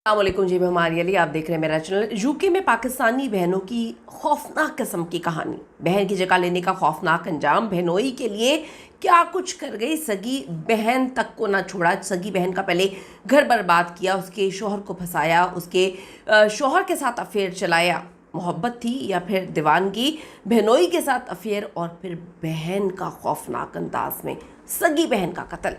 السلام علیکم جی، میں ہماری علی، آپ دیکھ رہے ہیں میرا چینل۔ یوکے میں پاکستانی بہنوں کی خوفناک قسم کی کہانی، بہن کی جگہ لینے کا خوفناک انجام، بہنوئی کے لیے کیا کچھ کر گئی، سگی بہن تک کو نہ چھوڑا، سگی بہن کا پہلے گھر برباد کیا، اس کے شوہر کو پھنسایا، اس کے شوہر کے ساتھ افیئر چلایا، محبت تھی یا پھر دیوانگی، بہنوئی کے ساتھ افیئر، اور پھر بہن کا خوفناک انداز میں سگی بہن کا قتل۔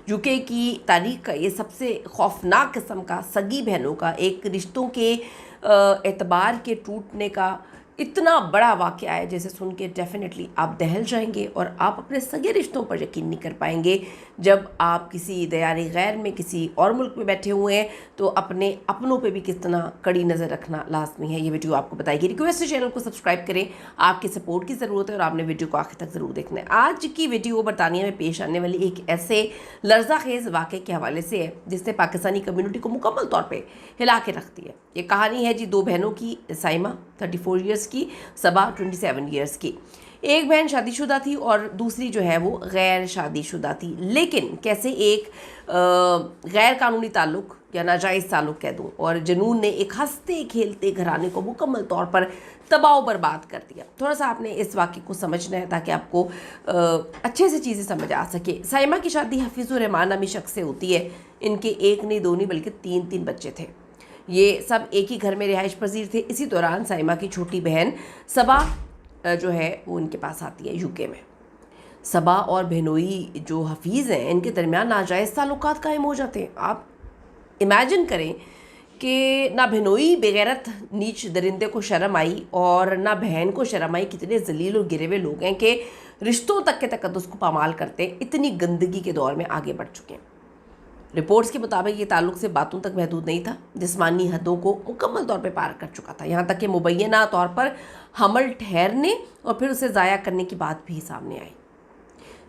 یوکے کی تاریخ کا یہ سب سے خوفناک قسم کا سگی بہنوں کا ایک رشتوں کے اعتبار کے ٹوٹنے کا اتنا بڑا واقعہ ہے جیسے سن کے ڈیفینیٹلی آپ دہل جائیں گے، اور آپ اپنے سگے رشتوں پر یقین نہیں کر پائیں گے۔ جب آپ کسی دیار غیر میں کسی اور ملک میں بیٹھے ہوئے ہیں تو اپنے اپنوں پہ بھی کتنا کڑی نظر رکھنا لازمی ہے۔ یہ ویڈیو آپ کو بتائے گی، ریکویسٹ ہے چینل کو سبسکرائب کریں، آپ کی سپورٹ کی ضرورت ہے اور آپ نے ویڈیو کو آخر تک ضرور دیکھنا ہے۔ آج کی ویڈیو برطانیہ میں پیش آنے والی ایک ایسے لرزہ خیز واقعے کے حوالے سے ہے جس نے پاکستانی کمیونٹی کو مکمل طور پہ ہلا کے رکھ دیا ہے۔ یہ کہانی ہے جی دو بہنوں کی، سائمہ 34 ایئرس کی، صبا 27 ایئرس کی۔ ایک بہن شادی شدہ تھی اور دوسری جو ہے وہ غیر شادی شدہ تھی، لیکن کیسے ایک غیر قانونی تعلق یا ناجائز تعلق کہہ دوں اور جنون نے ایک ہنستے کھیلتے گھرانے کو مکمل طور پر تباہ و برباد کر دیا۔ تھوڑا سا آپ نے اس واقعے کو سمجھنا ہے تاکہ آپ کو اچھے سے چیزیں سمجھ آ سکے۔ سائمہ کی شادی حفیظ الرحمان نامی شخص سے ہوتی ہے، ان کے ایک نہیں دو نہیں بلکہ تین بچے تھے، یہ سب ایک ہی گھر میں رہائش پذیر تھے۔ اسی دوران سائمہ کی چھوٹی بہن صبا جو ہے وہ ان کے پاس آتی ہے یوکے میں۔ صبا اور بہنوئی جو حفیظ ہیں ان کے درمیان ناجائز تعلقات قائم ہو جاتے ہیں۔ آپ امیجن کریں کہ نہ بہنوئی بغیرت نیچ درندے کو شرم آئی اور نہ بہن کو شرم آئی، کتنے ذلیل اور گرے ہوئے لوگ ہیں کہ رشتوں تک کے تقدس کو پامال کرتے اتنی گندگی کے دور میں آگے بڑھ چکے ہیں۔ رپورٹس کے مطابق یہ تعلق سے باتوں تک محدود نہیں تھا، جسمانی حدوں کو مکمل طور پہ پار کر چکا تھا، یہاں تک کہ مبینہ طور پر حمل ٹھہرنے اور پھر اسے ضائع کرنے کی بات بھی سامنے آئی۔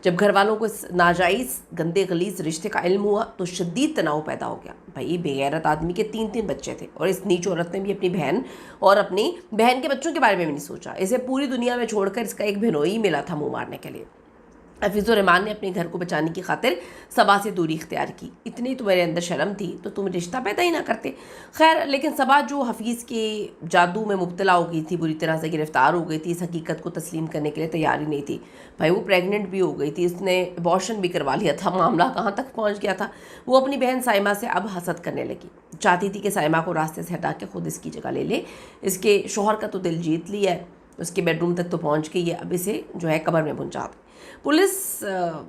جب گھر والوں کو اس ناجائز گندے غلیظ رشتے کا علم ہوا تو شدید تناؤ پیدا ہو گیا۔ بھائی بغیرت آدمی کے تین بچے تھے اور اس نیچ عورت نے بھی اپنی بہن اور اپنی بہن کے بچوں کے بارے میں بھی نہیں سوچا، اسے پوری دنیا میں چھوڑ کر اس کا ایک بہنوئی ملا تھا منہ مارنے کے لیے۔ حفیظ الرحمان نے اپنے گھر کو بچانے کی خاطر صبا سے دوری اختیار کی۔ اتنی تمہارے اندر شرم تھی تو تم رشتہ پیدا ہی نہ کرتے۔ خیر، لیکن صبا جو حفیظ کے جادو میں مبتلا ہو گئی تھی، بری طرح سے گرفتار ہو گئی تھی، اس حقیقت کو تسلیم کرنے کے لیے تیار ہی نہیں تھی۔ بھائی وہ پریگننٹ بھی ہو گئی تھی، اس نے ابارشن بھی کروا لیا تھا، معاملہ کہاں تک پہنچ گیا تھا۔ وہ اپنی بہن سائمہ سے اب حسد کرنے لگی، چاہتی تھی کہ سائمہ کو راستے سے ہٹا کے خود اس کی جگہ لے لے۔ اس کے شوہر کا تو دل جیت لیا ہے، اس کے بیڈ روم تک تو پہنچ گئی ہے، اب اسے جو ہے قبر میں پہنچا دو۔ پولیس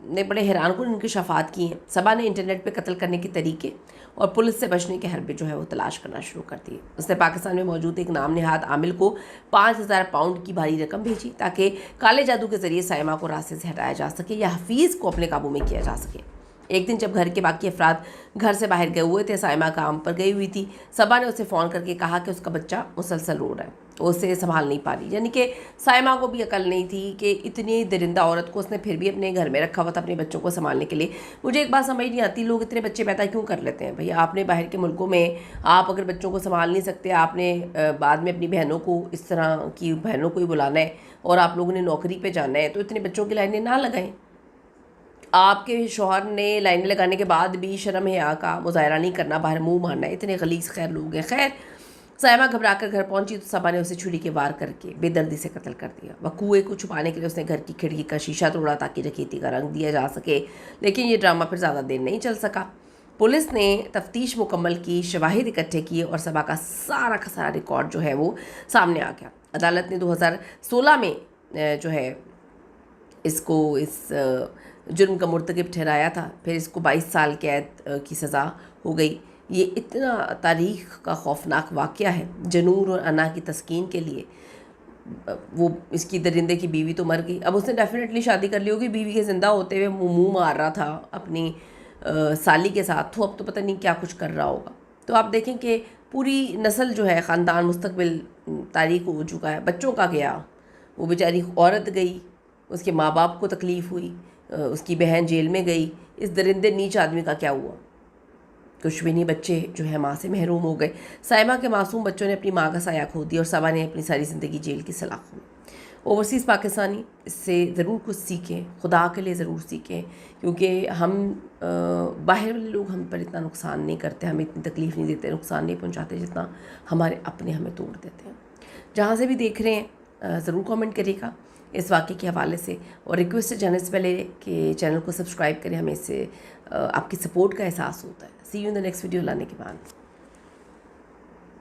نے بڑے حیران کن انکشافات کی ہیں۔ صبا نے انٹرنیٹ پہ قتل کرنے کے طریقے اور پولیس سے بچنے کے حربے جو ہے وہ تلاش کرنا شروع کر دیے۔ اس نے پاکستان میں موجود ایک نام نہاد عامل کو 5000 پاؤنڈ کی بھاری رقم بھیجی تاکہ کالے جادو کے ذریعے سائمہ کو راستے سے ہٹایا جا سکے یا حفیظ کو اپنے قابو میں کیا جا سکے۔ ایک دن جب گھر کے باقی افراد گھر سے باہر گئے ہوئے تھے، سائمہ کام پر گئی ہوئی تھی، صبا نے اسے فون کر کے کہا کہ اس کا بچہ مسلسل رو رہا ہے، وہ اسے سنبھال نہیں پا رہی۔ یعنی کہ سائمہ کو بھی عقل نہیں تھی کہ اتنی درندہ عورت کو اس نے پھر بھی اپنے گھر میں رکھا ہوا تھا اپنے بچوں کو سنبھالنے کے لیے۔ مجھے ایک بات سمجھ نہیں آتی، لوگ اتنے بچے پیدا کیوں کر لیتے ہیں؟ بھئی آپ نے باہر کے ملکوں میں آپ اگر بچوں کو سنبھال نہیں سکتے، آپ نے بعد میں اپنی بہنوں کو اس طرح کی بہنوں کو ہی بلانا ہے اور آپ لوگوں نے نوکری پہ جانا ہے تو اتنے بچوں کی لائنیں نہ لگائیں۔ آپ کے شوہر نے لائنیں لگانے کے بعد بھی شرم حیا کا مظاہرہ نہیں کرنا، باہر منہ مارنا ہے، اتنے غلیظ خیر لوگ ہیں۔ خیر، سائمہ گھبرا کر گھر پہنچی تو صبا نے اسے چھری کے وار کر کے بے دردی سے قتل کر دیا۔ وقوعے کو چھپانے کے لیے اس نے گھر کی کھڑکی کا شیشہ توڑا تاکہ ڈکیتی کا رنگ دیا جا سکے، لیکن یہ ڈرامہ پھر زیادہ دیر نہیں چل سکا۔ پولیس نے تفتیش مکمل کی، شواہد اکٹھے کیے اور صبا کا سارا کا سارا ریکارڈ جو ہے وہ سامنے آ گیا۔ عدالت نے 2016 میں جو ہے اس کو اس جرم کا مرتکب ٹھہرایا تھا، پھر اس کو 22 سال قید کی سزا ہو گئی۔ یہ اتنا تاریخ کا خوفناک واقعہ ہے۔ جنون اور انا کی تسکین کے لیے وہ اس کی درندے کی بیوی تو مر گئی، اب اس نے ڈیفینیٹلی شادی کر لی ہوگی، بیوی کے زندہ ہوتے ہوئے منہ مار رہا تھا اپنی سالی کے ساتھ، تو اب تو پتہ نہیں کیا کچھ کر رہا ہوگا۔ تو آپ دیکھیں کہ پوری نسل جو ہے، خاندان مستقبل تاریخ ہو چکا ہے۔ بچوں کا گیا، وہ بیچاری عورت گئی، اس کے ماں باپ کو تکلیف ہوئی، اس کی بہن جیل میں گئی، اس درندے نیچ آدمی کا کیا ہوا؟ کچھ بھی نہیں، بچے جو ہے ماں سے محروم ہو گئے۔ سائمہ کے معصوم بچوں نے اپنی ماں کا سایہ کھو دیا اور صبا نے اپنی ساری زندگی جیل کی سلاخوں میں۔ اوورسیز پاکستانی اس سے ضرور کچھ سیکھیں، خدا کے لیے ضرور سیکھیں، کیونکہ ہم باہر والے لوگ ہم پر اتنا نقصان نہیں کرتے، ہمیں اتنی تکلیف نہیں دیتے، نقصان نہیں پہنچاتے جتنا ہمارے اپنے ہمیں توڑ دیتے ہیں۔ جہاں سے بھی دیکھ رہے ہیں ضرور کامنٹ کرے گا اس واقعے کے حوالے سے، اور ریکویسٹ ہے جانے سے پہلے کہ چینل کو سبسکرائب کریں، ہمیں اس سے آپ کی سپورٹ کا احساس ہوتا ہے۔ See you in the next video لانے کے بعد۔